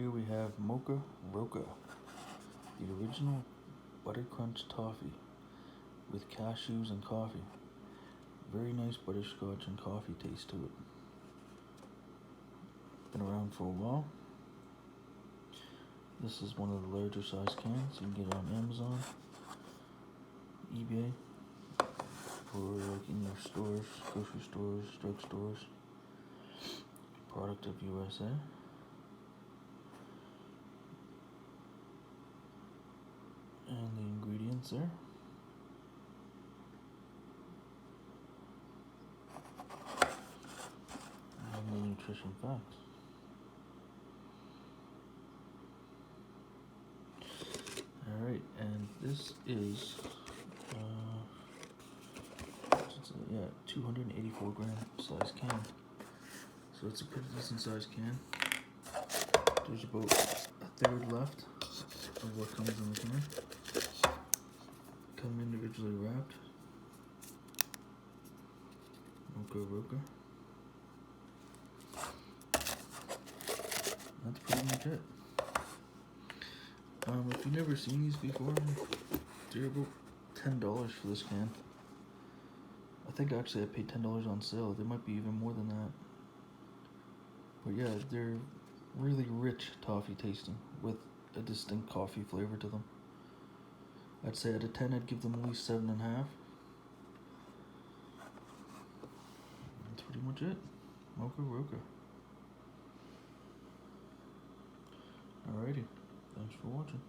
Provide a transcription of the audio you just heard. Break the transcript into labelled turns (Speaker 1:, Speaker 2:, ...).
Speaker 1: Here we have Mocha Roca, the original butter crunch toffee with cashews and coffee. Very nice butterscotch and coffee taste to it. Been around for a while. This is one of the larger size cans. You can get it on Amazon, eBay, or like in your stores, grocery stores, drugstores. Product of USA. And the ingredients there. And the nutrition facts. Alright, and this is 284 gram size can. So it's a pretty decent size can. There's about a third left of what comes in the can. Come individually wrapped. Mocha Roca. That's pretty much it. If you've never seen these before, they're about $10 for this can. I think actually I paid $10 on sale. There might be even more than that. But yeah, they're really rich toffee tasting with a distinct coffee flavor to them. I'd say out of 10, I'd give them at least 7.5. That's pretty much it. Mocha Roca. Alrighty. Thanks for watching.